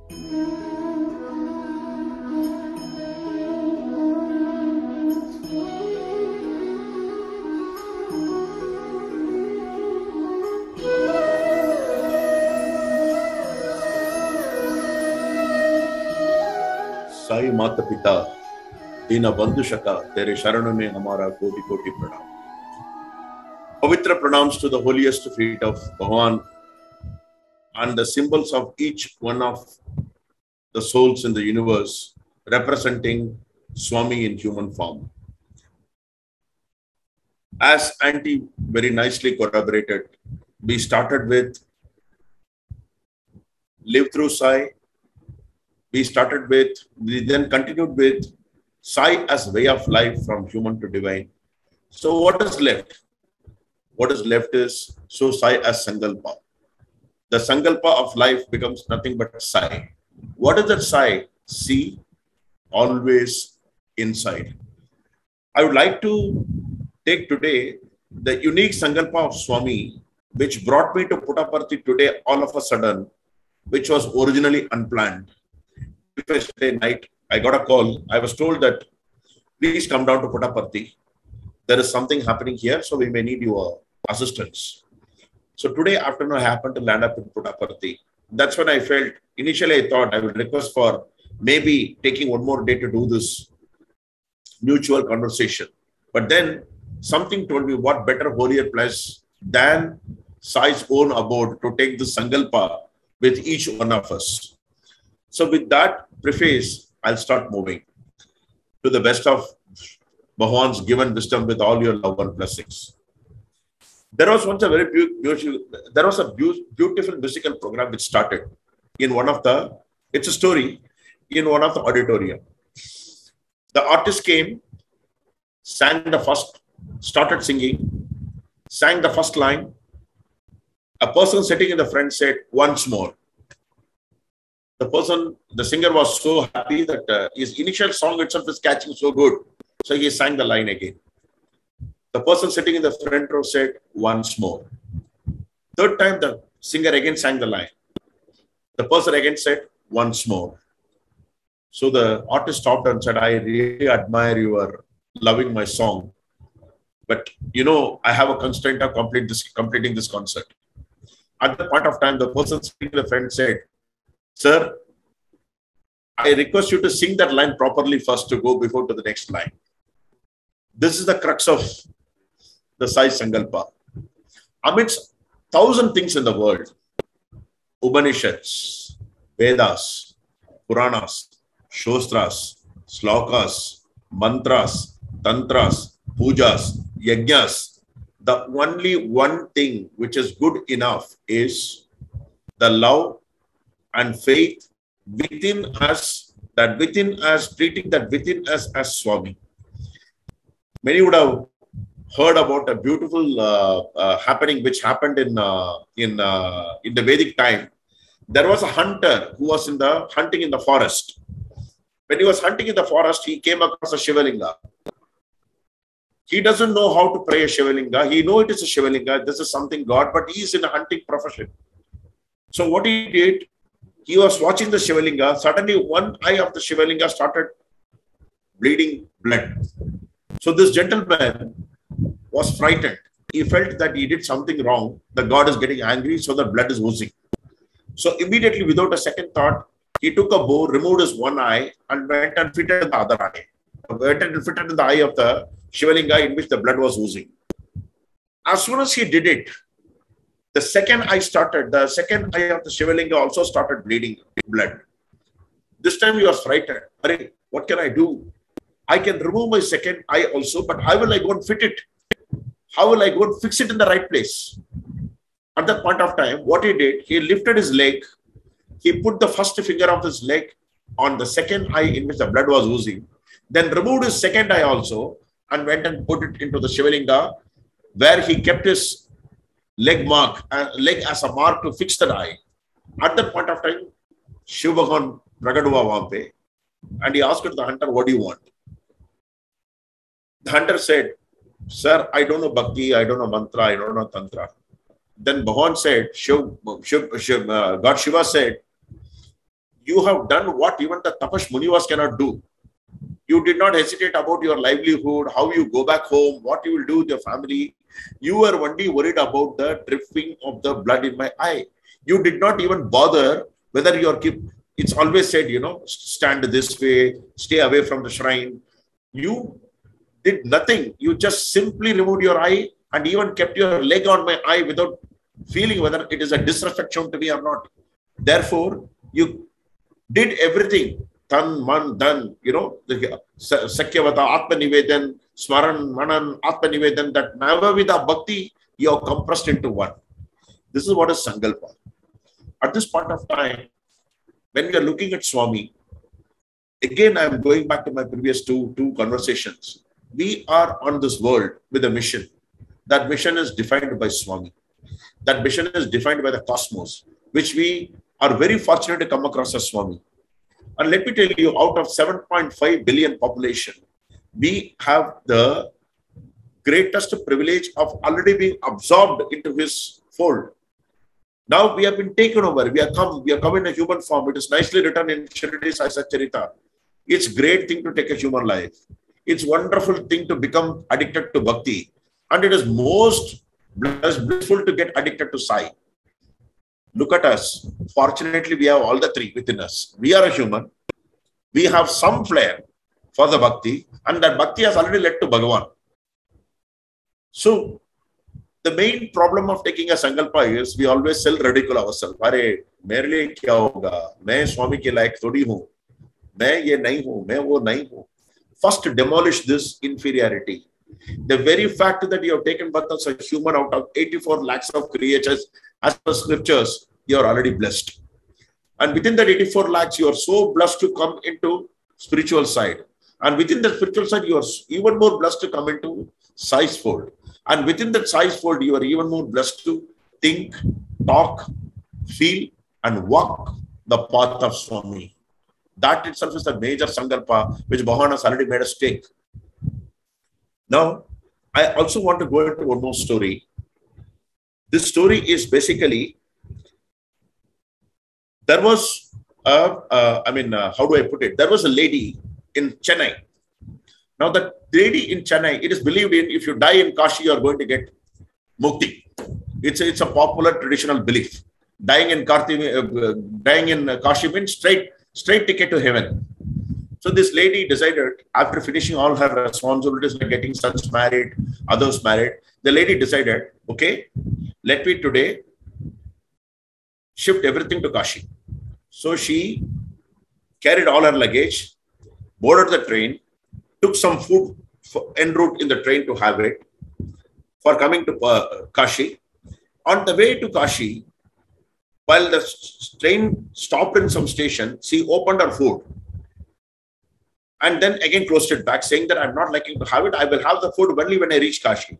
साई माता पिता दीन बंधु शका तेरे शरण में हमारा कोटि कोटि प्रणाम. Pavitra pranams to the holiest feet of Bhagavan and the symbols of each one of the souls in the universe representing Swami in human form. As Auntie very nicely corroborated, we started with Live Through Sai. We then continued with Sai as way of life from human to divine. So what is left? What is left is so Sai as Sankalpa. The Sankalpa of life becomes nothing but Sai. What is that Sai? See, always inside. I would like to take today the unique Sankalpa of Swami, which brought me to Puttaparthi today all of a sudden, which was originally unplanned. Yesterday night, I got a call. I was told that please come down to Puttaparthi. There is something happening here, so we may need your assistance. So today afternoon, I happened to land up in Puttaparthi. That's when I felt, initially I thought I would request for maybe taking one more day to do this mutual conversation. But then something told me what better holier place than Sai's own abode to take the Sankalpa with each one of us. So with that preface, I'll start moving to the best of Bhagavan's given wisdom with all your love and blessings. There was once a very beautiful musical program which started in one of the, it's a story, in one of the auditorium. The artist came, sang the first, started singing, sang the first line. A person sitting in the front said, once more. The singer was so happy that his initial song itself is catching so good. So he sang the line again. The person sitting in the front row said, once more. Third time, the singer again sang the line. The person again said, once more. So the artist stopped and said, I really admire your loving my song. But, you know, I have a constraint of completing this concert. At the point of time, the person sitting in the front said, sir, I request you to sing that line properly first to go before to the next line. This is the crux of the Sai Sankalpa. Amidst 1,000 things in the world, Upanishads, Vedas, Puranas, Shostras, Slokas, Mantras, Tantras, Pujas, Yajnas, the only one thing which is good enough is the love and faith within us, treating that within us as Swami. Many would have heard about a beautiful happening which happened in the Vedic time. There was a hunter who was hunting in the forest. When he was hunting in the forest, he came across a Shivalinga. He doesn't know how to pray a Shivalinga. He knows it is a Shivalinga. This is something God, but he is in a hunting profession. So what he did, he was watching the Shivalinga. Suddenly, one eye of the Shivalinga started bleeding blood. So this gentleman was frightened. He felt that he did something wrong. The God is getting angry, so the blood is oozing. So immediately, without a second thought, he took a bow, removed his one eye, and went and fitted in the other eye. Went and fitted in the eye of the Shivalinga in which the blood was oozing. As soon as he did it, the second eye of the Shivalinga also started bleeding blood. This time he was frightened. What can I do? I can remove my second eye also, but how will I go and fit it? How will I go and fix it in the right place? At that point of time, what he did, he lifted his leg. He put the first finger of his leg on the second eye in which the blood was oozing. Then removed his second eye also and went and put it into the Shivalinga, where he kept his leg as a mark to fix that eye. At that point of time, Shiv Bhagavan Pragaduva Vampe, and he asked the hunter, what do you want? The hunter said, sir, I don't know Bhakti, I don't know Mantra, I don't know Tantra. Then Bhagavan said, God Shiva said, You have done what even the Tapash Munivas cannot do. You did not hesitate about your livelihood, how you go back home, what you will do with your family. You were only worried about the dripping of the blood in my eye. You did not even bother whether you are keep. It's always said, stand this way, stay away from the shrine. You did nothing. You just simply removed your eye and even kept your leg on my eye without feeling whether it is a disrespect shown to me or not. Therefore, you did everything. Tan, man, dan, the Sakyavata, Atma Nivedan, Smaran, Manan, Atma Nivedan, that Navavida Bhakti, you are compressed into one. This is what is Sankalpa. At this point of time, when we are looking at Swami, again, I am going back to my previous two conversations. We are on this world with a mission. That mission is defined by Swami. That mission is defined by the cosmos, which we are very fortunate to come across as Swami. And let me tell you, out of 7.5 billion population, we have the greatest privilege of already being absorbed into his fold. Now we have been taken over. We have come in a human form. It is nicely written in Shirdi Sai Satcharita. It's a great thing to take a human life. It's a wonderful thing to become addicted to bhakti. And it is most blissful to get addicted to Sai. Look at us. Fortunately, we have all the three within us. We are a human. We have some flair for the bhakti, and that bhakti has already led to Bhagavan. So, the main problem of taking a Sankalpa is we always self-ridicule ourselves. Arey, mere liye kya hoga? Main Swami ke layak thodi hu. Main ye nahi hu. Main wo nahi hu. First, demolish this inferiority. The very fact that you have taken birth as a human out of 84 lakhs of creatures, as per scriptures, you are already blessed. And within that 84 lakhs, you are so blessed to come into spiritual side. And within the spiritual side, you are even more blessed to come into Sai's fold. And within that Sai's fold, you are even more blessed to think, talk, feel, and walk the path of Swami. That itself is a major Sankalpa, which Bhagavan has already made us take. Now, I also want to go into one more story. This story is basically, there was, how do I put it? There was a lady in Chennai. Now, the lady in Chennai, it is believed in, if you die in Kashi, you are going to get mukti. It's a popular traditional belief. Dying in Kashi means straight ticket to heaven. So this lady decided, after finishing all her responsibilities like getting sons married, others married, the lady decided, okay, let me today shift everything to Kashi. So she carried all her luggage, boarded the train, took some food en route in the train to have it for coming to Kashi. On the way to Kashi, while the train stopped in some station, she opened her food and then again closed it back, saying that I'm not liking to have it. I will have the food only when I reach Kashi.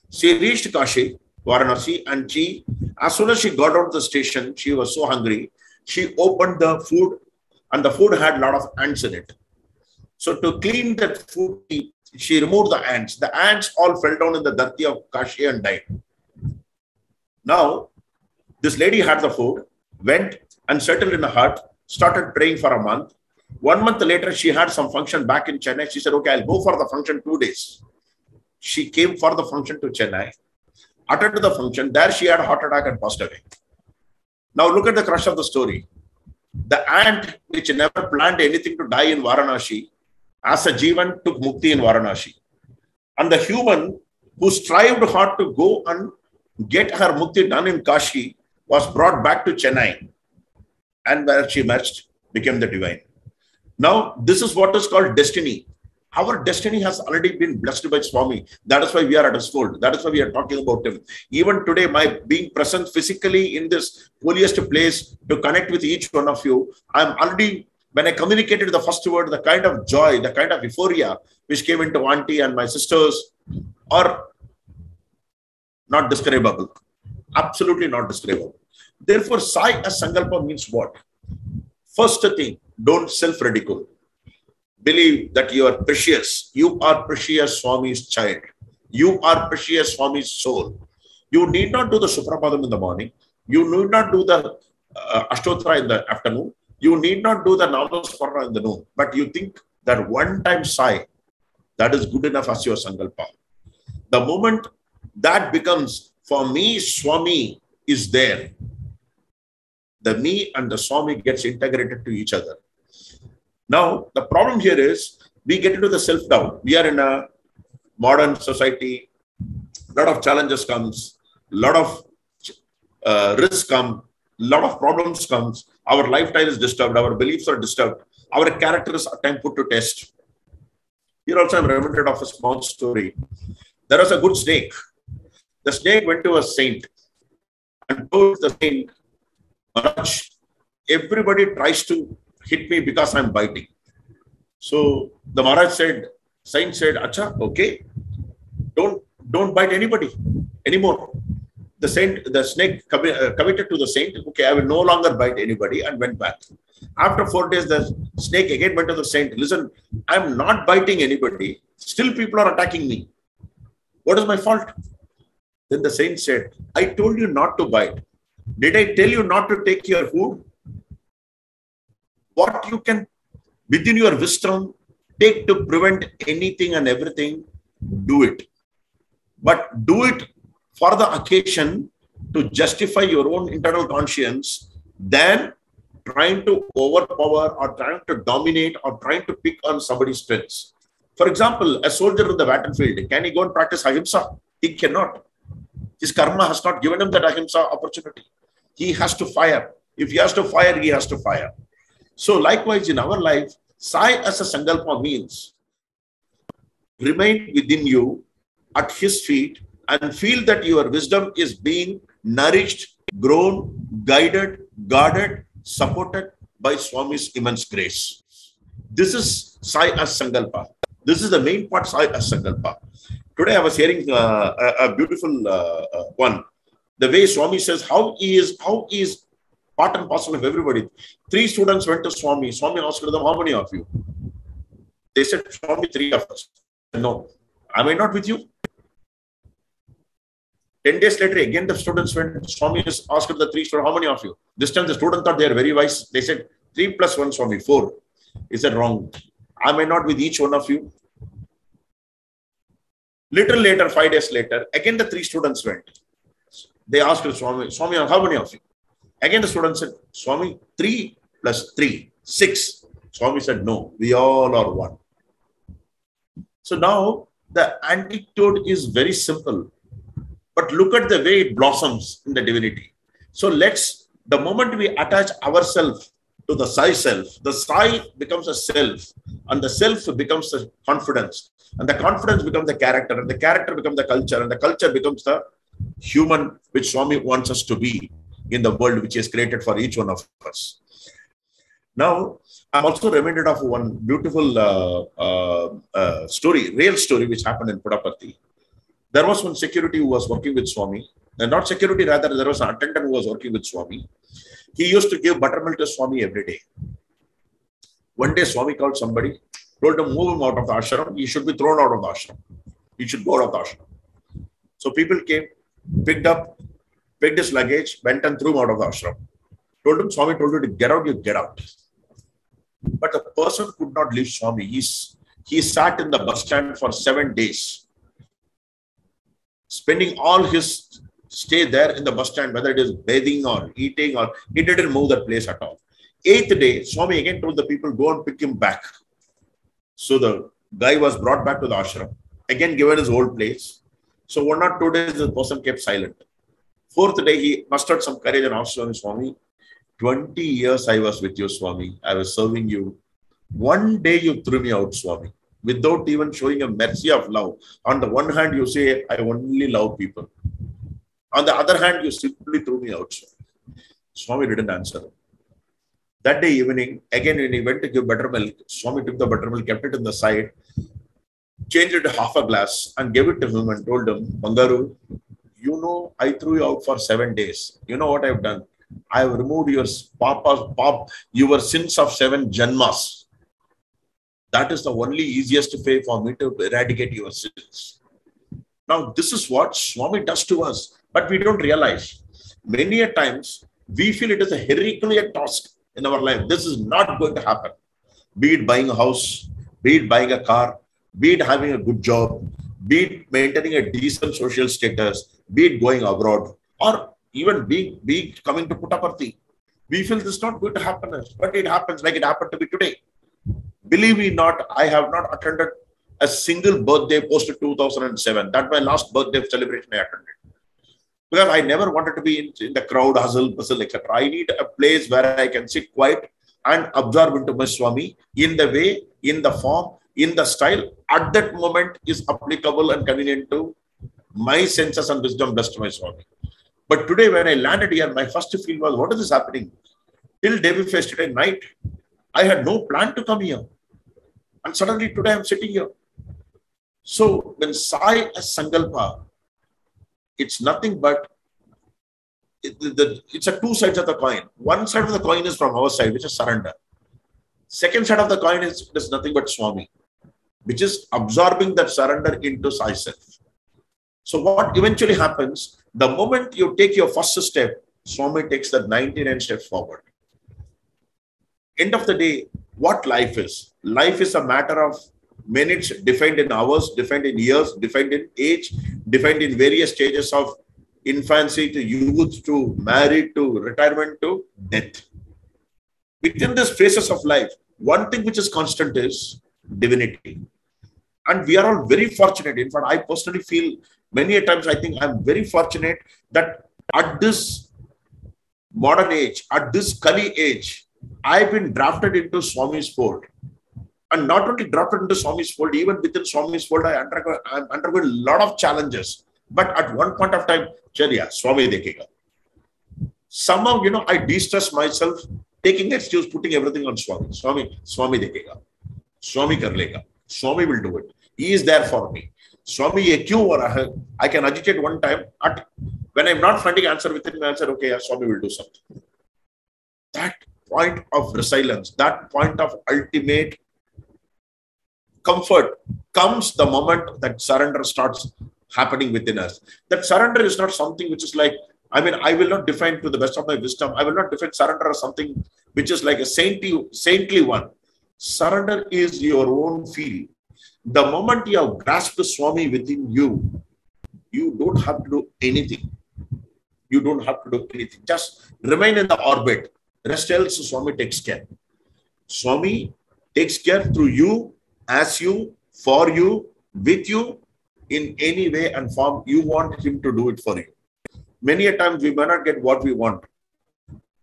She reached Kashi, Varanasi, and as soon as she got out of the station, she was so hungry. She opened the food and the food had a lot of ants in it. So to clean that food, she removed the ants. The ants all fell down in the dharti of Kashi and died. Now, this lady had the food, went and settled in a hut, started praying for a month. 1 month later, she had some function back in Chennai. She said, okay, I'll go for the function 2 days. She came for the function to Chennai, attended the function. There she had a heart attack and passed away. Now look at the crush of the story. The ant, which never planned anything to die in Varanasi, as a Jivan took mukti in Varanasi. And the human who strived hard to go and get her mukti done in Kashi was brought back to Chennai. And where she merged, became the divine. Now, this is what is called destiny. Our destiny has already been blessed by Swami. That is why we are at his fold. That is why we are talking about him. Even today, my being present physically in this holiest place to connect with each one of you, I'm already, when I communicated the first word, the kind of joy, the kind of euphoria which came into auntie and my sisters are not describable. Absolutely not describable. Therefore, Sai as Sankalpa means what? First thing, don't self-ridicule. Believe that you are precious. You are precious Swami's child. You are precious Swami's soul. You need not do the Suprapadam in the morning. You need not do the Ashtotra in the afternoon. You need not do the Namasmarana in the noon, but you think that one time Sai, that is good enough as your Sankalpa. The moment that becomes, for me, Swami is there, the me and the Swami gets integrated to each other. Now, the problem here is we get into the self-doubt. We are in a modern society. A lot of challenges comes, a lot of risks come, a lot of problems comes. Our lifestyle is disturbed. Our beliefs are disturbed. Our character is at times put to test. Here also I'm reminded of a small story. There was a good snake. The snake went to a saint and told the saint, Maharaj, everybody tries to hit me because I'm biting. So the Maharaj said, saint said, Acha, okay, don't bite anybody anymore. The snake committed to the saint, okay, I will no longer bite anybody, and went back. After 4 days, the snake again went to the saint, listen, I'm not biting anybody. Still people are attacking me. What is my fault? Then the saint said, I told you not to bite. Did I tell you not to take your food? What you can, within your wisdom, take to prevent anything and everything, do it. But do it for the occasion to justify your own internal conscience than trying to overpower or trying to dominate or trying to pick on somebody's strengths. For example, a soldier in the battlefield, can he go and practice ahimsa? He cannot. His karma has not given him that ahimsa opportunity. He has to fire. If he has to fire, he has to fire. So likewise in our life, Sai as a Sankalpa means remain within you at his feet and feel that your wisdom is being nourished, grown, guided, guarded, supported by Swami's immense grace. This is Sai as Sankalpa. This is the main part, Sai as Sankalpa. Today I was hearing a beautiful one. The way Swami says how he is part and parcel of everybody. 3 students went to Swami. Swami asked them, how many of you? They said, Swami, 3 of us. No, am I not with you? 10 days later, again the students went. Swami asked the 3 students, how many of you? This time the student thought they are very wise. They said, 3 plus 1, Swami, 4. He said, wrong. Am I not with each one of you? Little later, 5 days later, again the 3 students went. They asked Swami, Swami, how many of you? Again the student said, Swami, 3 plus 3, 6. Swami said, no, we all are one. So now the antidote is very simple. But look at the way it blossoms in the divinity. So the moment we attach ourselves to the Sai becomes a self, and the self becomes the confidence, and the confidence becomes the character, and the character becomes the culture, and the culture becomes the human which Swami wants us to be in the world which is created for each one of us. Now, I'm also reminded of one beautiful story, real story, which happened in Puttaparthi. There was one security who was working with Swami. Not security, rather, there was an attendant who was working with Swami. He used to give buttermilk to Swami every day. One day, Swami called somebody, told him, move him out of the ashram. He should be thrown out of the ashram. He should go out of the ashram. So people came, picked his luggage, went and threw him out of the ashram. Told him, Swami told you to get out, you get out. But the person could not leave Swami. He sat in the bus stand for 7 days, spending all his stay there in the bus stand, whether it is bathing or eating, or he didn't move that place at all. 8th day, Swami again told the people, go and pick him back. So the guy was brought back to the ashram, again given his old place. So 1 or 2 days, the person kept silent. 4th day, he mustered some courage and asked Swami, 20 years I was with you, Swami. I was serving you. One day you threw me out, Swami, without even showing a mercy of love. On the one hand, you say, I only love people. On the other hand, you simply threw me out. Swami didn't answer. That day evening, again, when he went to give buttermilk, Swami took the buttermilk, kept it in the side, changed it to half a glass and gave it to him and told him, Bangaru, you know, I threw you out for 7 days. You know what I've done? I have removed your sins of 7 janmas. That is the only easiest way for me to eradicate your sins. Now, this is what Swami does to us, but we don't realize. Many a times, we feel it is a Herculean task in our life. This is not going to happen. Be it buying a house, be it buying a car, be it having a good job, be it maintaining a decent social status, be it going abroad, or even be coming to Puttaparthi. We feel this is not going to happen, but it happens like it happened to me today. Believe me not, I have not attended a single birthday post 2007. That's my last birthday celebration I attended. Because I never wanted to be in the crowd, hustle, bustle, etc. I need a place where I can sit quiet and absorb into my Swami in the way, in the form, in the style at that moment is applicable and convenient to my senses and wisdom best to my Swami. But today when I landed here, my first feel was, what is this happening? Till day before yesterday night, I had no plan to come here. And suddenly today I'm sitting here. So when Sai as Sankalpa, it's nothing but, it's a two sides of the coin. One side of the coin is from our side, which is surrender. Second side of the coin is nothing but Swami, which is absorbing that surrender into Sai self. So what eventually happens, the moment you take your first step, Swami takes the 99 steps forward. End of the day, what life is? Life is a matter of minutes, defined in hours, defined in years, defined in age, defined in various stages of infancy to youth to married to retirement to death. Within these phases of life, one thing which is constant is divinity. And we are all very fortunate. In fact, I personally feel many a times I think I'm very fortunate that at this modern age, at this Kali age, I've been drafted into Swami's fold. And not only drafted into Swami's fold, even within Swami's fold, I'm undergoing a lot of challenges. But at one point of time, Charya, Swami dekega. Somehow, I de-stress myself, taking excuse, putting everything on Swami. Swami dekega. Swami kar lega. Swami will do it. He is there for me. Swami, ye kyun ho raha hai? I can agitate one time. When I'm not finding answer within my answer, okay, Swami will do something. That point of resilience, that point of ultimate comfort comes the moment that surrender starts happening within us. That surrender is not something which is like, I will not define to the best of my wisdom. I will not define surrender as something which is like a saintly one. Surrender is your own feel. The moment you have grasped Swami within you, you don't have to do anything. You don't have to do anything. Just remain in the orbit. Rest else, Swami takes care. Swami takes care through you, as you, for you, with you, in any way and form you want him to do it for you. Many a times we may not get what we want.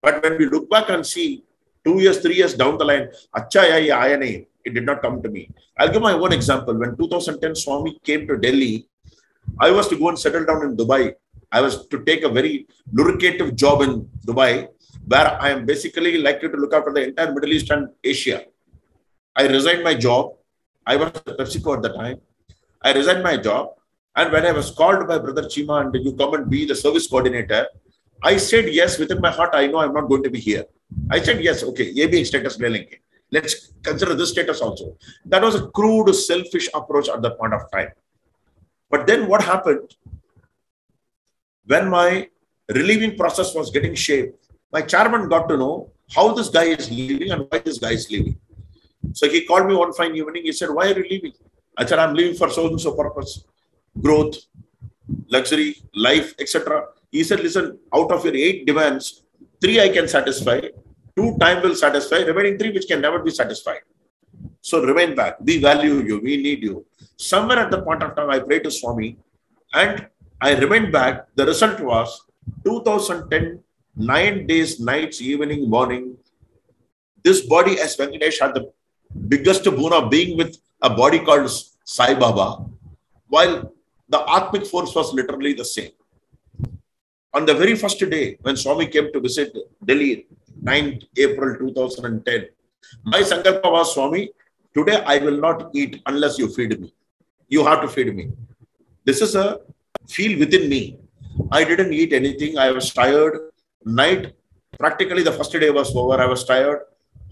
But when we look back and see 2 years, 3 years down the line, it did not come to me. I'll give my own example. When 2010 Swami came to Delhi, I was to go and settle down in Dubai. I was to take a very lucrative job in Dubai, where I am basically likely to look after the entire Middle East and Asia. I resigned my job. I was at PepsiCo at the time. I resigned my job. And when I was called by Brother Chima and you come and be the service coordinator, I said yes. Within my heart, I know I'm not going to be here. I said yes. Okay, ye bhi status le lenge. Let's consider this status also. That was a crude, selfish approach at that point of time. But then what happened? When my relieving process was getting shaped, my chairman got to know how this guy is leaving and why this guy is leaving. So he called me one fine evening. He said, why are you leaving? I said, I'm leaving for so and so purpose. Growth, luxury, life, etc. He said, listen, out of your 8 demands, 3 I can satisfy, 2 time will satisfy, remaining 3 which can never be satisfied. So remain back. We value you. We need you. Somewhere at the point of time, I prayed to Swami and I remained back. The result was 2010, 9 days, nights, evening, morning. This body as Venkatesh had the biggest boon of being with a body called Sai Baba, while the Atmic force was literally the same. On the very first day when Swami came to visit Delhi, 9th April 2010, my Sankalpa was, Swami, today I will not eat unless you feed me. You have to feed me. This is a feel within me. I didn't eat anything. I was tired. Night, practically the first day was over. I was tired.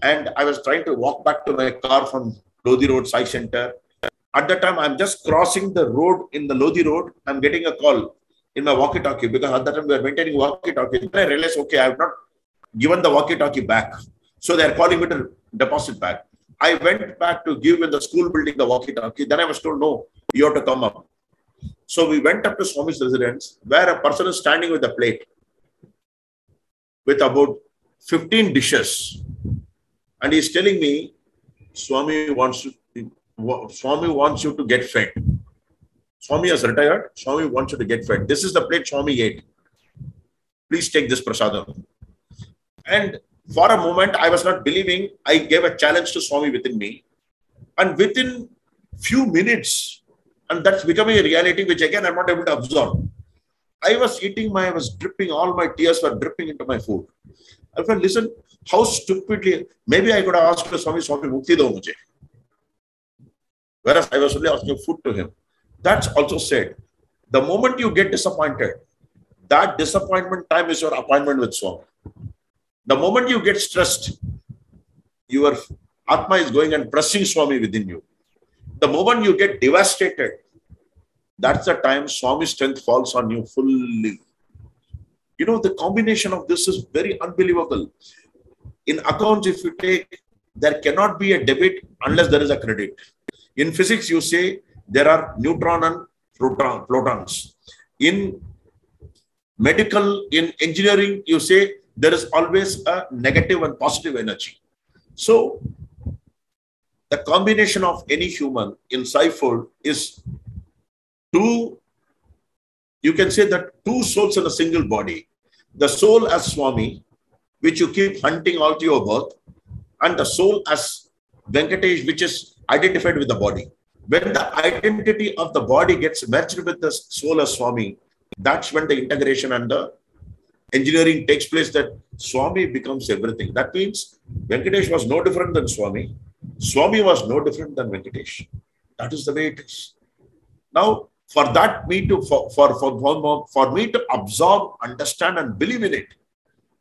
And I was trying to walk back to my car from Lodi Road, Sai Center. At that time, I'm just crossing the road in the Lodi Road. I'm getting a call in my walkie-talkie because at that time we were maintaining walkie-talkie. Then I realized, okay, I have not given the walkie-talkie back. So they are calling me to deposit back. I went back to give in the school building the walkie-talkie. Then I was told, no, you have to come up. So we went up to Swami's residence, where a person is standing with a plate with about 15 dishes. And he's telling me, Swami wants you to get fed. Swami has retired. Swami wants you to get fed. This is the plate Swami ate. Please take this prasadam. And for a moment, I was not believing. I gave a challenge to Swami within me. And within few minutes, and that's becoming a reality, which again, I'm not able to absorb. I was eating, I was dripping, all my tears were dripping into my food. I felt, listen, how stupidly, maybe I could have asked Swami, Mukti do mujhe. Whereas I was only asking food to him. That's also said. The moment you get disappointed, that disappointment time is your appointment with Swami. The moment you get stressed, your Atma is going and pressing Swami within you. The moment you get devastated, that's the time Swami's strength falls on you fully. You know, the combination of this is very unbelievable. In accounts, if you take, there cannot be a debit unless there is a credit. In physics, you say there are neutron and protons. In medical, in engineering, you say there is always a negative and positive energy. So, the combination of any human in Sai fold is two, you can say that two souls in a single body. The soul as Swami, which you keep hunting out your birth, and the soul as Venkatesh, which is identified with the body. When the identity of the body gets merged with the soul as Swami, that's when the integration and the engineering takes place, that Swami becomes everything. That means Venkatesh was no different than Swami. Swami was no different than Venkatesh. That is the way it is. Now, for that, for me to absorb, understand, and believe in it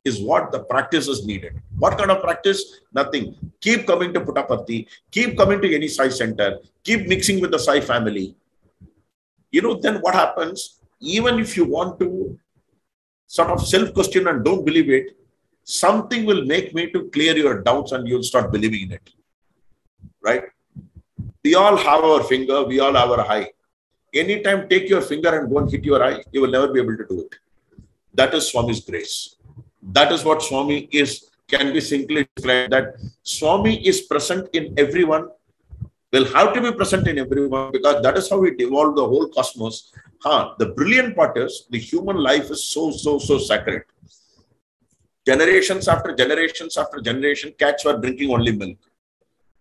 is what the practice is needed. What kind of practice? Nothing. Keep coming to Puttaparthi, keep coming to any Sai center, keep mixing with the Sai family. You know, then what happens? Even if you want to sort of self-question and don't believe it, something will make me to clear your doubts and you'll start believing in it. Right? We all have our finger, we all have our eye. Anytime take your finger and go and hit your eye, you will never be able to do it. That is Swami's grace. That is what Swami is, can be simply described, that Swami is present in everyone, will have to be present in everyone, because that is how it evolved the whole cosmos. The brilliant part is the human life is so sacred. Generations after generations after generation, cats were drinking only milk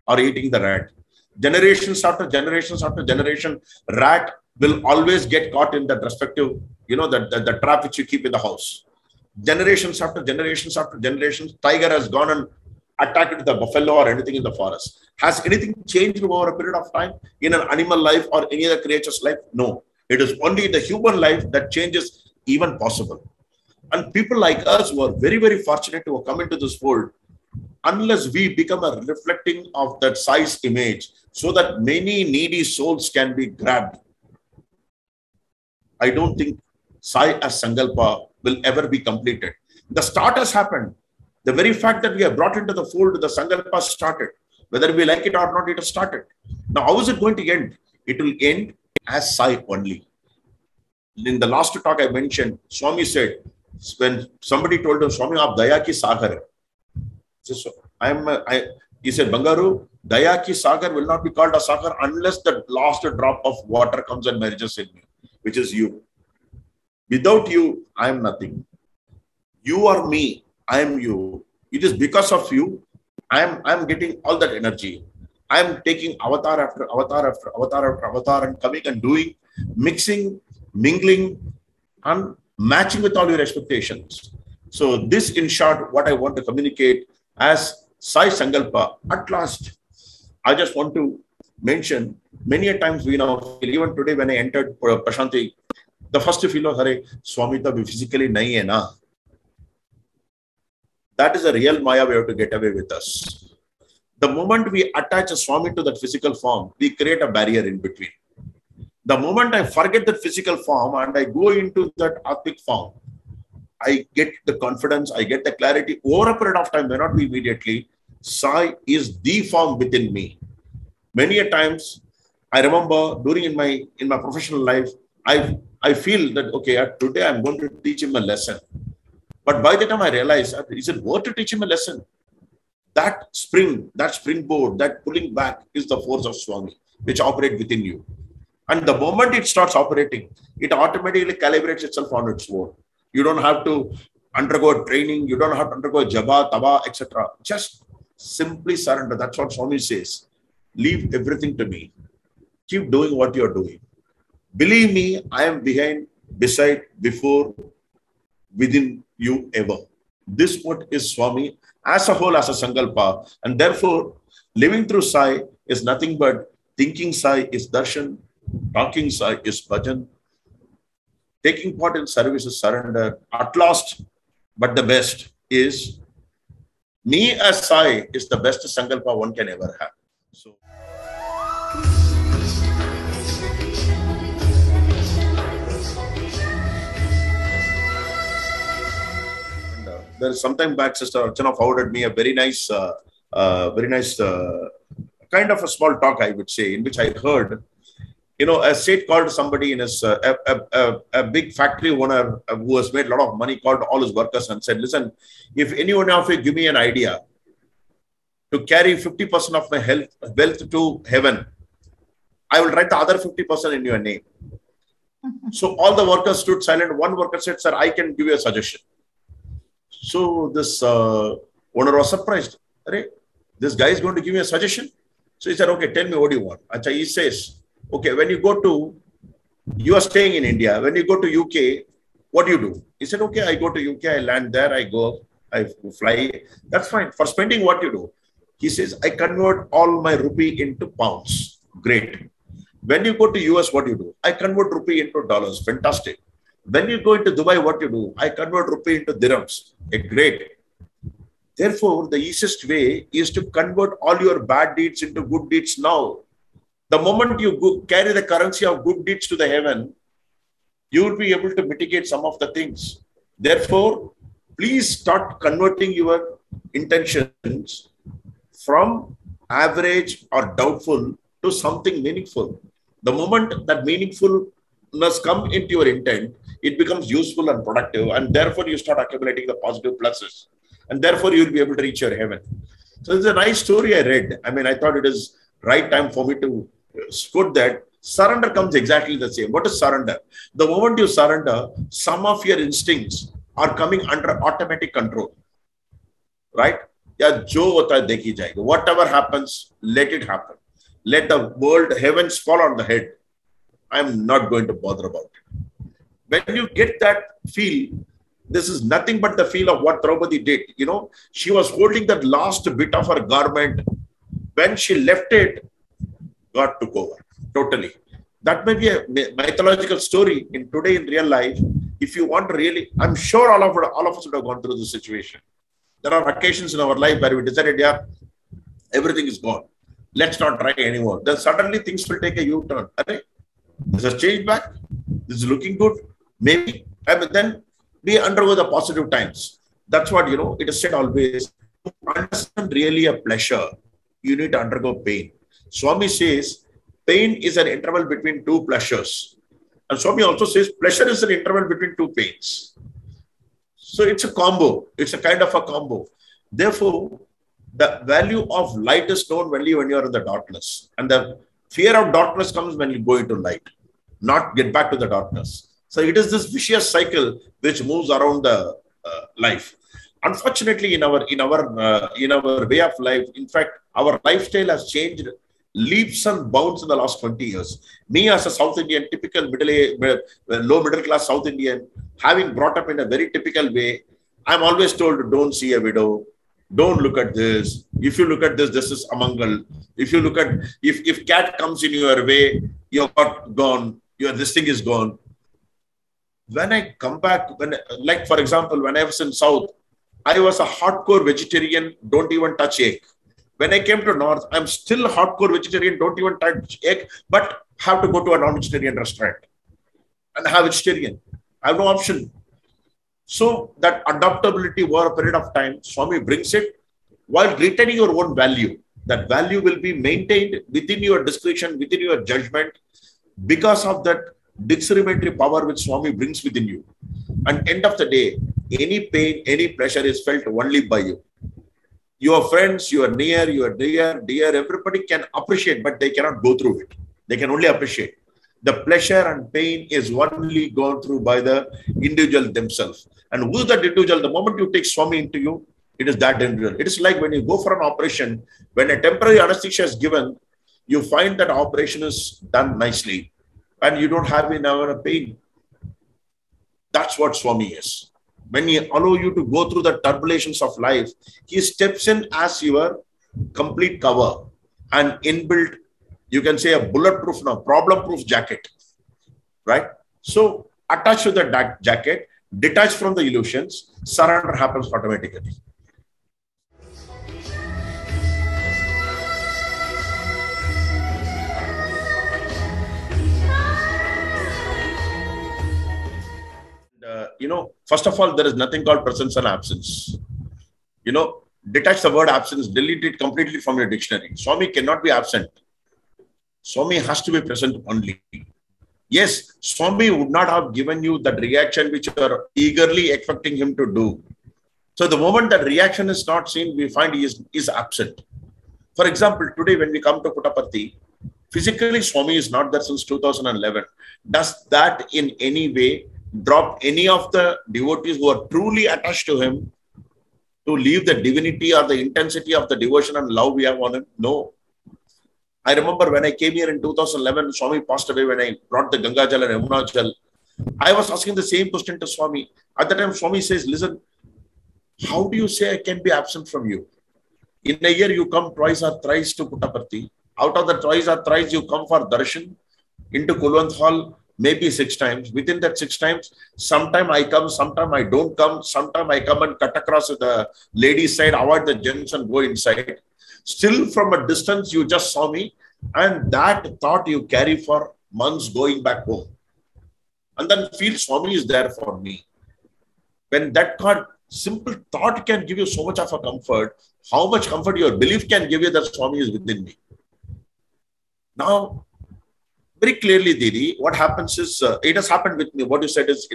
or eating the rat. Generations after generations after generation, rat will always get caught in that respective, you know, the trap which you keep in the house. Generations after generations after generations, tiger has gone and attacked the buffalo or anything in the forest. Has anything changed over a period of time in an animal life or any other creature's life? No. It is only in the human life that change is even possible. And people like us who are very, very fortunate to come into this world, unless we become a reflecting of that Sai's image, so that many needy souls can be grabbed, I don't think Sai as Sankalpa will ever be completed. The start has happened. The very fact that we are brought into the fold, the Sankalpa started. Whether we like it or not, it has started. Now, how is it going to end? It will end as Sai only. In the last talk I mentioned, Swami said, when somebody told him, Swami, aap daya ki sagar hai. He said, Bangaru, daya ki sagar will not be called a sagar unless the last drop of water comes and merges in me, which is you. Without you, I am nothing. You are me, I am you. It is because of you, I am getting all that energy. I am taking avatar after avatar after avatar after avatar and coming and doing, mixing, mingling, and matching with all your expectations. So this, in short, what I want to communicate as Sai Sankalpa. At last, I just want to mention, many a times we know, even today when I entered Prashanti, the first feel was, Hare, Swami to physically nahi hai na. That is a real Maya way to get away with us. The moment we attach a Swami to that physical form, we create a barrier in between. The moment I forget that physical form and I go into that Atmic form, I get the confidence, I get the clarity. Over a period of time, may not be immediately. Sai is the form within me. Many a times, I remember during in my professional life, I feel that okay, today I'm going to teach him a lesson. But by the time I realize, is it worth to teach him a lesson? That springboard, that pulling back is the force of Swami, which operates within you. And the moment it starts operating, it automatically calibrates itself on its own. You don't have to undergo training. You don't have to undergo jaba, taba, etc. Just simply surrender. That's what Swami says. Leave everything to me. Keep doing what you're doing. Believe me, I am behind, beside, before, within you ever. This what is Swami as a whole, as a Sankalpa. And therefore, living through Sai is nothing but thinking Sai is darshan, talking Sai is bhajan, taking part in service is surrender. At last, but the best is me as Sai is the best Sankalpa one can ever have. So. There's sometime back, Sister Archana forwarded me a very nice kind of a small talk, I would say, in which I heard, a state called somebody in his, a big factory owner who has made a lot of money, called all his workers and said, listen, if any one of you give me an idea to carry 50% of my wealth to heaven, I will write the other 50% in your name. So all the workers stood silent. One worker said, sir, I can give you a suggestion. So this owner was surprised. This guy is going to give me a suggestion. So he said, okay, tell me what you want. Achha, he says, okay, when you go to, you are staying in India. When you go to UK, what do you do? He said, okay, I go to UK, I land there, I go, I fly. That's fine. For spending, what you do? He says, I convert all my rupee into pounds. Great. When you go to US, what do you do? I convert rupee into dollars. Fantastic. When you go into Dubai, what you do? I convert rupee into dirhams. Great. Therefore, the easiest way is to convert all your bad deeds into good deeds now. The moment you carry the currency of good deeds to the heaven, you will be able to mitigate some of the things. Therefore, please start converting your intentions from average or doubtful to something meaningful. The moment that meaningfulness comes into your intent, it becomes useful and productive, and therefore you start accumulating the positive pluses, and therefore you'll be able to reach your heaven. So it's a nice story I read. I mean, I thought it is right time for me to quote that. Surrender comes exactly the same. What is surrender? The moment you surrender, some of your instincts are coming under automatic control. Right? Yeah, whatever happens, let it happen. Let the world, heavens fall on the head. I'm not going to bother about it. When you get that feel, this is nothing but the feel of what Draupadi did. She was holding that last bit of her garment. When she left it, God took over totally. That may be a mythological story in real life. If you want to really, I'm sure all of us would have gone through this situation. There are occasions in our life where we decided, yeah, everything is gone. Let's not try anymore. Then suddenly things will take a U-turn. There's a change back. This is looking good. Maybe. But then we undergo the positive times. That's what, it is said always. To understand really a pleasure, you need to undergo pain. Swami says, pain is an interval between two pleasures. And Swami also says, pleasure is an interval between two pains. So it's a combo. It's a kind of a combo. Therefore, the value of light is known only when you are in the darkness. And the fear of darkness comes when you go into light, not get back to the darkness. So it is this vicious cycle which moves around the life. Unfortunately, in our way of life, in fact, our lifestyle has changed leaps and bounds in the last 20 years. Me as a South Indian, typical low middle class South Indian, having brought up in a very typical way, I'm always told, don't see a widow. Don't look at this. If you look at this, this is amangal. If you look at, if cat comes in your way, you're gone. This thing is gone. When I come back, like for example, when I was in South, I was a hardcore vegetarian, don't even touch egg. When I came to North, I'm still a hardcore vegetarian, don't even touch egg, but have to go to a non-vegetarian restaurant and have vegetarian. I have no option. So that adaptability over a period of time, Swami brings it while retaining your own value. That value will be maintained within your discretion, within your judgment, because of that discriminatory power which Swami brings within you. And end of the day, any pain, any pleasure is felt only by you. Your friends, your near, your dear, everybody can appreciate, but they cannot go through it. They can only appreciate. The pleasure and pain is only gone through by the individual themselves. And who's that individual? The moment you take Swami into you, it is that individual. It is like when you go for an operation, when a temporary anesthesia is given, you find that operation is done nicely and you don't have a pain. That's what Swami is. When he allows you to go through the turbulations of life, he steps in as your complete cover and inbuilt, you can say, a bulletproof, problem-proof jacket, right? So attached to the jacket, detached from the illusions, surrender happens automatically. First of all, there is nothing called presence and absence. Detach the word absence, delete it completely from your dictionary. Swami cannot be absent. Swami has to be present only. Yes, Swami would not have given you that reaction which you are eagerly expecting him to do. So the moment that reaction is not seen, we find he is absent. For example, today when we come to Puttaparthi, physically Swami is not there since 2011. Does that in any way drop any of the devotees who are truly attached to him to leave the divinity or the intensity of the devotion and love we have on him? No. I remember when I came here in 2011, Swami passed away when I brought the Ganga Jal and Yamuna Jal. I was asking the same question to Swami. At the time, Swami says, listen, how do you say I can be absent from you? In a year, you come twice or thrice to Puttaparthi. Out of the twice or thrice, you come for darshan into Kulwant Hall, maybe 6 times. Within that 6 times, sometime I come, sometime I don't come. Sometime I come and cut across to the ladies' side, avoid the gents and go inside. Still from a distance, you just saw me. And that thought you carry for months going back home. And then feel Swami is there for me. When that simple thought can give you so much of a comfort, how much comfort your belief can give you that Swami is within me. Now, very clearly, Didi, what happens is, it has happened with me. What you said is,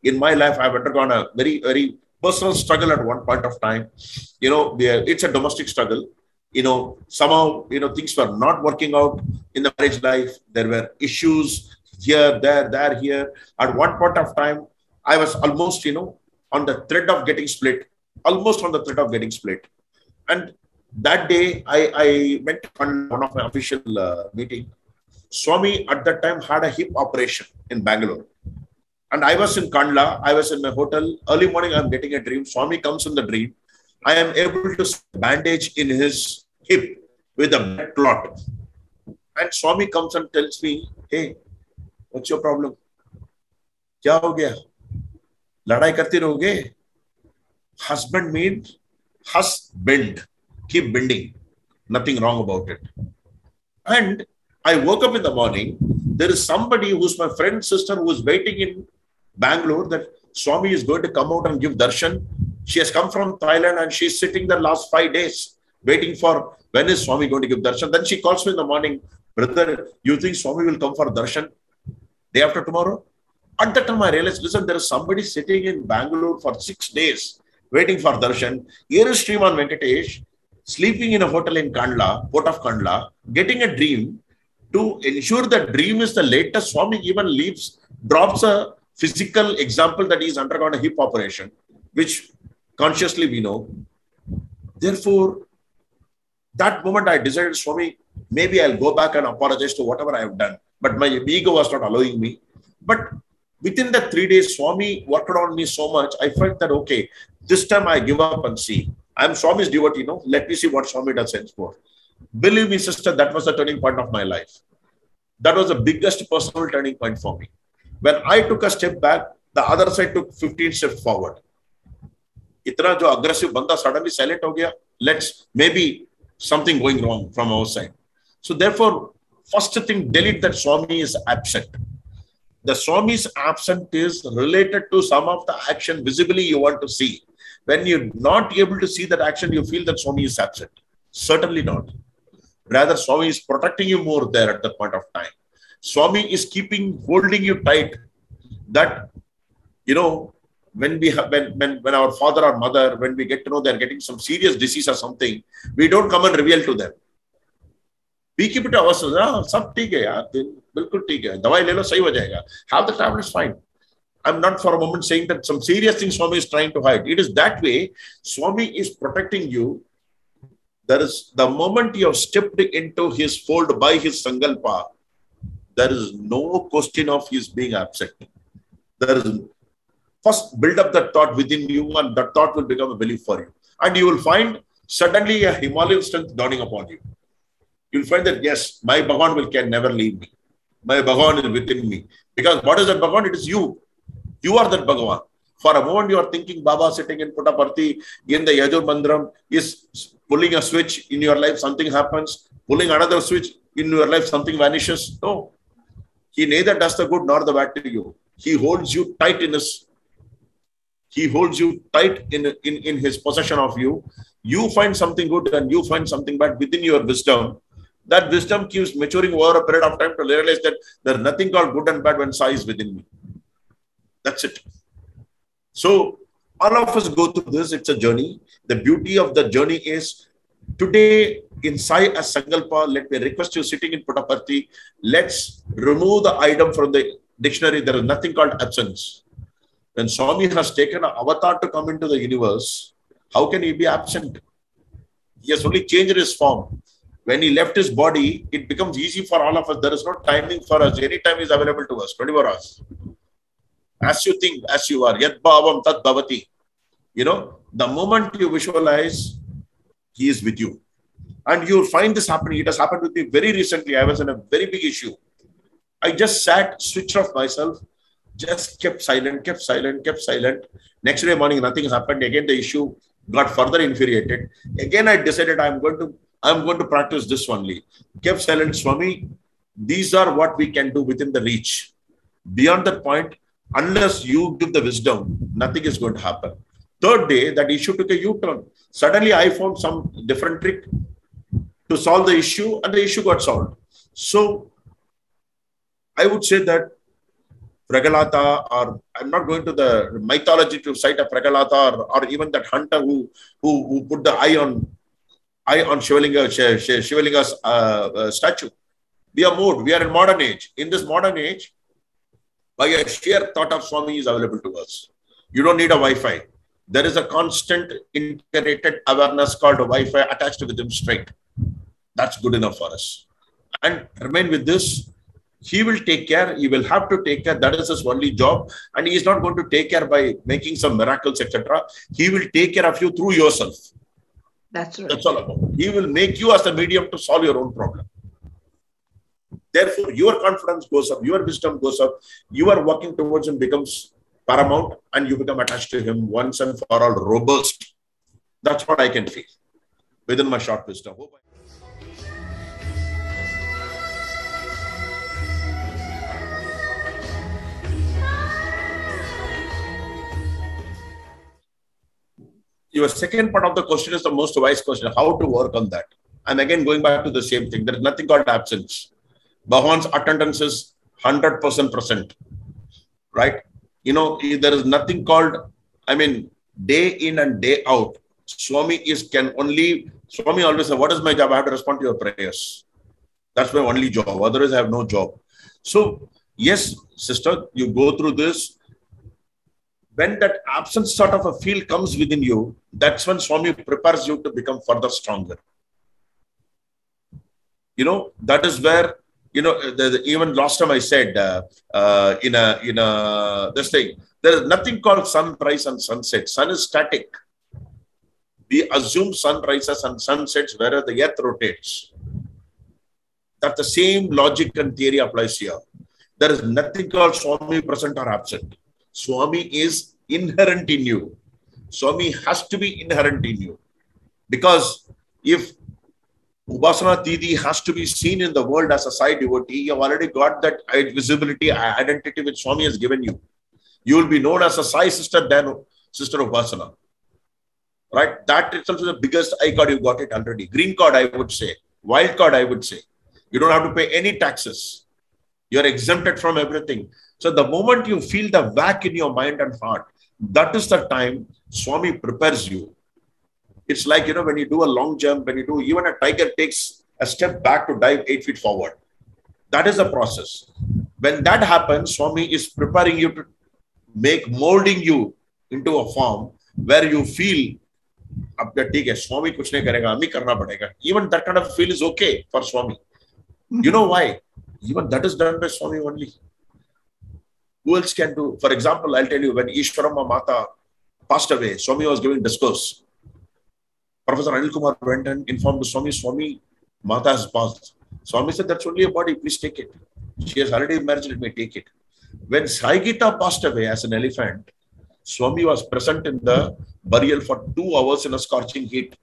in my life, I've undergone a very, very personal struggle at one point of time. It's a domestic struggle. Somehow, things were not working out in the marriage life. There were issues here, there, here. At one point of time, I was almost, on the thread of getting split. Almost on the thread of getting split. And that day, I went on one of my official meeting. Swami at that time had a hip operation in Bangalore. And I was in Kandla. I was in my hotel. Early morning, I'm getting a dream. Swami comes in the dream. I am able to see a bandage in his hip with a blood clot. And Swami comes and tells me, hey, what's your problem? Kya ho gaya? Ladai karti rahoge? Husband means bend. Keep bending. Nothing wrong about it. And I woke up in the morning. There is somebody who's my friend's sister who is waiting in Bangalore that Swami is going to come out and give darshan. She has come from Thailand and she's sitting there last 5 days waiting for when is Swami going to give darshan. Then she calls me in the morning, brother, you think Swami will come for darshan day after tomorrow? At that time I realized, listen, there is somebody sitting in Bangalore for 6 days waiting for darshan. Here is Sai Venkatesh sleeping in a hotel in Kandla, Port of Kandla, getting a dream. To ensure that dream is the latest, Swami even drops a physical example that he's undergone a hip operation, which consciously we know. Therefore, that moment I decided, Swami, maybe I'll go back and apologize to whatever I have done. But my ego was not allowing me. But within the 3 days, Swami worked on me so much, I felt that, okay, this time I give up and see. I'm Swami's devotee, let me see what Swami does henceforth. Believe me, sister, that was the turning point of my life. That was the biggest personal turning point for me. When I took a step back, the other side took 15 steps forward. Itna jo aggressive banda suddenly silent ho gaya. Maybe something going wrong from our side. So therefore, first thing, delete that Swami is absent. The Swami's absent is related to some of the action visibly you want to see. When you're not able to see that action, you feel that Swami is absent. Certainly not. Rather, Swami is protecting you more there at that point of time. Swami is holding you tight. That, when we have, when our father or mother, when we get to know they're getting some serious disease or something, we don't come and reveal to them. We keep it to ourselves. Sab theek hai yaar, bilkul theek hai. Dawai le lo, sahi ho jayega. Have the tablets, fine. I'm not for a moment saying that some serious things Swami is trying to hide. It is that way. Swami is protecting you. There is the moment you have stepped into his fold by his Sankalpa, there is no question of his being absent. There is first build up that thought within you, and that thought will become a belief for you. And you will find suddenly a Himalayan strength dawning upon you. You'll find that, yes, my Bhagavan can never leave me. My Bhagavan is within me. Because what is that Bhagavan? It is you. You are that Bhagavan. For a moment, you are thinking Baba sitting in Puttaparthi in the Yajur Mandram is pulling a switch in your life, something happens. Pulling another switch in your life, something vanishes. No. He neither does the good nor the bad to you. He holds you tight in his his possession of you. You find something good and you find something bad within your wisdom. That wisdom keeps maturing over a period of time to realize that there's nothing called good and bad when Sai is within me. That's it. So all of us go through this. It's a journey. The beauty of the journey is today in Sai as Sankalpa, let me request you sitting in Puttaparthi, let's remove the item from the dictionary. There is nothing called absence. When Swami has taken an avatar to come into the universe, how can he be absent? He has only changed his form. When he left his body, it becomes easy for all of us. There is no timing for us. Any time is available to us, 24 hours. As you think, as you are. Yad bhavam tad bhavati. The moment you visualize, he is with you. And you'll find this happening. It has happened with me very recently. I was in a very big issue. I just sat, switched off myself, just kept silent. Next day morning, nothing happened. Again, the issue got further infuriated. Again, I decided I'm going to practice this only. Kept silent, Swami. These are what we can do within the reach. Beyond that point, unless you give the wisdom, nothing is going to happen. Third day, that issue took a U-turn. Suddenly, I found some different trick to solve the issue, and the issue got solved. So, I would say that Pragalata, or I'm not going to the mythology to cite a Pragalata, or even that hunter who put the eye on Shivalinga's statue. We are moved. We are in modern age. In this modern age, by a sheer thought of Swami is available to us. You don't need a Wi-Fi. There is a constant integrated awareness called a Wi-Fi attached with him straight. That's good enough for us. And remain with this. He will take care. He will have to take care. That is his only job. And he is not going to take care by making some miracles, etc. He will take care of you through yourself. That's right. That's all about it. He will make you as the medium to solve your own problem. Therefore, your confidence goes up, your wisdom goes up, your working towards him becomes paramount, and you become attached to him once and for all, robust. That's what I can feel within my short wisdom. Your second part of the question is the most wise question. How to work on that? And again, going back to the same thing, there is nothing called absence. Bhagavan's attendance is 100% present, right? There is nothing called, day in and day out. Swami always says, what is my job? I have to respond to your prayers. That's my only job. Otherwise, I have no job. So, yes, sister, you go through this. When that absence sort of a feel comes within you, that's when Swami prepares you to become further stronger. That is where, even last time I said, this thing, there is nothing called sunrise and sunset. Sun is static. We assume sunrises and sunsets whereas the earth rotates. That the same logic and theory applies here. There is nothing called Swami present or absent. Swami is inherent in you. Swami has to be inherent in you. Because if Upasana Didi has to be seen in the world as a Sai devotee. You have already got that visibility, identity which Swami has given you. You will be known as a Sai sister than Sister Upasana. Right? That itself is the biggest I card you got it already. Green card, I would say. Wild card, I would say. You don't have to pay any taxes. You're exempted from everything. So the moment you feel the whack in your mind and heart, that is the time Swami prepares you. It's like, when you do a long jump, when you do, even a tiger takes a step back to dive 8 feet forward. That is the process. When that happens, Swami is preparing you to molding you into a form where you feel, Swami kuch nahi karega, hum hi karna padega. Even that kind of feel is okay for Swami. You know why? Even that is done by Swami only. Who else can do? For example, I'll tell you, when Ishwarama Mata passed away, Swami was giving discourse. Professor Anil Kumar went and informed Swami, Swami, Mata has passed. Swami said, that's only a body, please take it. She has already emerged, let me take it. When Sai Gita passed away as an elephant, Swami was present in the burial for 2 hours in a scorching heat.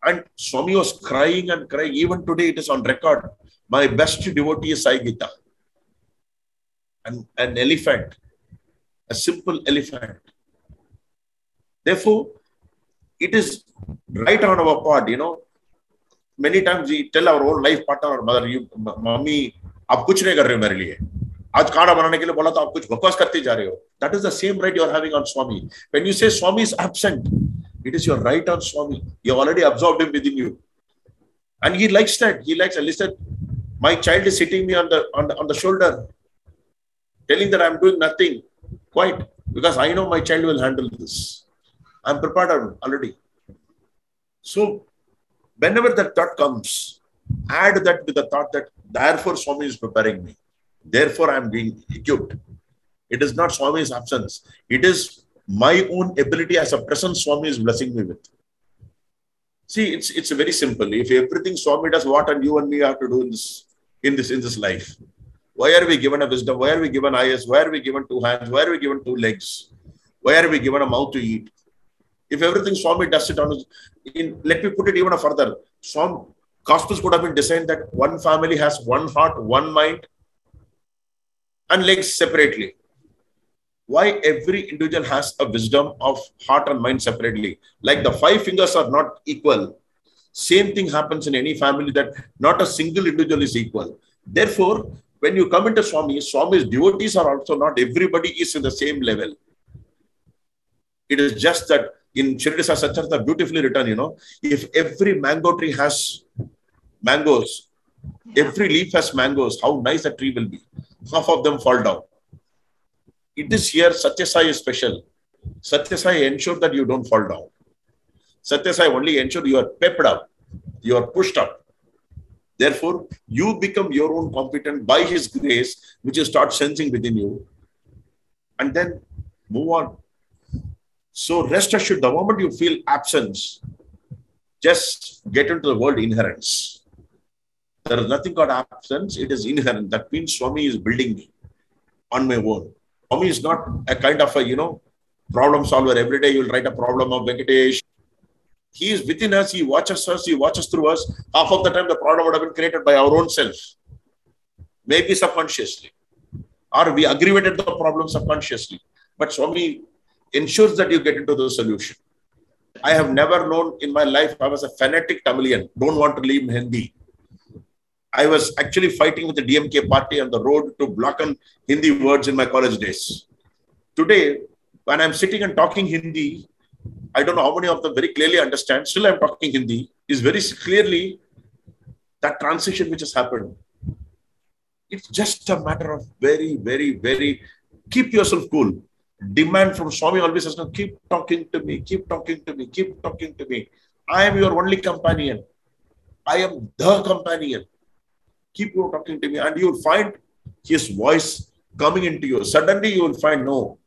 And Swami was crying and crying. Even today, it is on record. My best devotee is Sai Gita. And an elephant, a simple elephant. Therefore, it is right on our part, Many times we tell our own life partner or mother, Mommy, aap kuch nahi kar rahe ho mere liye. Aaj khana banane ke liye bola to aap kuch bakwas karte ja rahe ho. That is the same right you are having on Swami. When you say Swami is absent, it is your right on Swami. You have already absorbed him within you. And he likes that. He likes, listen, my child is sitting me on the shoulder, telling that I'm doing nothing. Quite. Because I know my child will handle this. I'm prepared already. So, whenever that thought comes, add that with the thought that therefore Swami is preparing me. Therefore, I'm being equipped. It is not Swami's absence. It is my own ability as a present Swami is blessing me with. See, it's very simple. If everything Swami does, what and you and me have to do in this life? Why are we given a wisdom? Why are we given eyes? Why are we given 2 hands? Why are we given 2 legs? Why are we given a mouth to eat? If everything Swami does it on his, let me put it even further. Swami, Gospels could have been designed that one family has one heart, one mind, and legs separately. Why every individual has a wisdom of heart and mind separately? Like the 5 fingers are not equal. Same thing happens in any family, that not a single individual is equal. Therefore, when you come into Swami's devotees are also not everybody is in the same level. It is just that in Shirdi Satsarita, beautifully written, if every mango tree has mangoes, every leaf has mangoes, how nice the tree will be. Half of them fall down. It is here, Satya Sai is special. Satya Sai ensure that you don't fall down. Satya Sai only ensure you are pepped up, you are pushed up. Therefore, you become your own competent by his grace, which you start sensing within you. And then move on. So rest assured, the moment you feel absence, just get into the word inherence. There is nothing called absence, it is inherent. That means Swami is building me on my own. Swami is not a kind of a, problem solver. Every day you will write a problem of Venkatesh. He is within us, he watches through us. Half of the time the problem would have been created by our own self. Maybe subconsciously. Or we aggravated the problem subconsciously. But Swami ensures that you get into the solution. I have never known in my life, I was a fanatic Tamilian, don't want to leave Hindi. I was actually fighting with the DMK party on the road to block on Hindi words in my college days. Today, when I'm sitting and talking Hindi, I don't know how many of them very clearly understand, still I'm talking Hindi, is very clearly that transition which has happened. It's just a matter of very, very, very, keep yourself cool. Demand from Swami always says, no, keep talking to me, keep talking to me, keep talking to me. I am your only companion. I am the companion. Keep on talking to me, and you will find his voice coming into you. Suddenly you will find, no,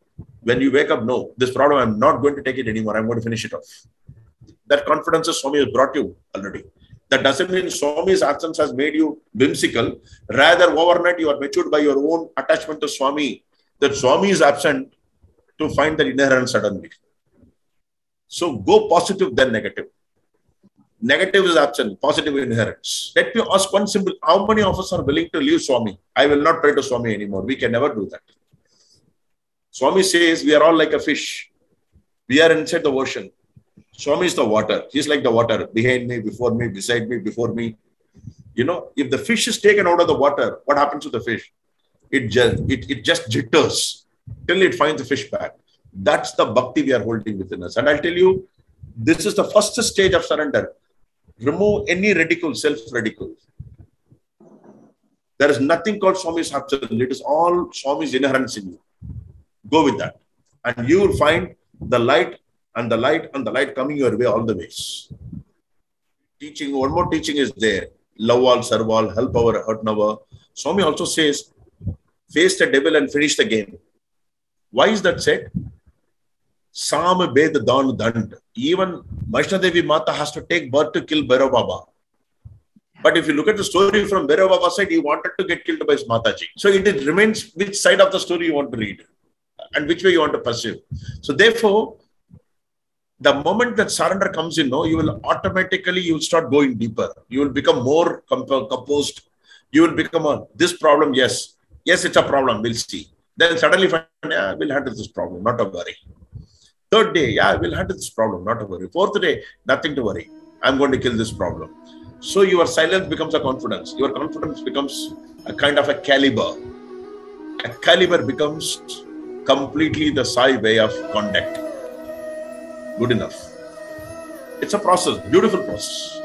when you wake up, no, this problem, I'm not going to take it anymore. I'm going to finish it off. That confidence is Swami has brought you already. That doesn't mean Swami's absence has made you whimsical. Rather, overnight, you are matured by your own attachment to Swami. That Swami is absent to find that inherent suddenly. So go positive, then negative. Negative is absent, positive inherits. Let me ask one simple, how many of us are willing to leave Swami? I will not pray to Swami anymore. We can never do that. Swami says we are all like a fish. We are inside the ocean. Swami is the water. He's like the water, behind me, before me, beside me, before me. You know, if the fish is taken out of the water, what happens to the fish? It just jitters till it finds the fish back. That's the bhakti we are holding within us. And I'll tell you, this is the first stage of surrender. Remove any ridicule, self-ridicule. There is nothing called Swami's absolute. It is all Swami's inherence in you. Go with that. And you will find the light and the light and the light coming your way all the ways. Teaching, one more teaching is there. Love all, serve all, help our, hurt never. Swami also says, face the devil and finish the game. Why is that said? Sam Bed Dan Dand. Even Vaishnadevi Mata has to take birth to kill Bhairav Baba. But if you look at the story from Bhairav Baba's side, he wanted to get killed by his Mataji. So it remains which side of the story you want to read and which way you want to pursue. So therefore, the moment that surrender comes in, you will automatically, start going deeper. You will become more composed. You will become this problem, yes. Yes, it's a problem, we'll see. Then suddenly, yeah, we'll handle this problem, not a worry. Third day, yeah, we'll handle this problem, not a worry. Fourth day, nothing to worry. I'm going to kill this problem. So your silence becomes a confidence. Your confidence becomes a kind of a caliber. A caliber becomes completely the Sai way of conduct. Good enough. It's a process, beautiful process.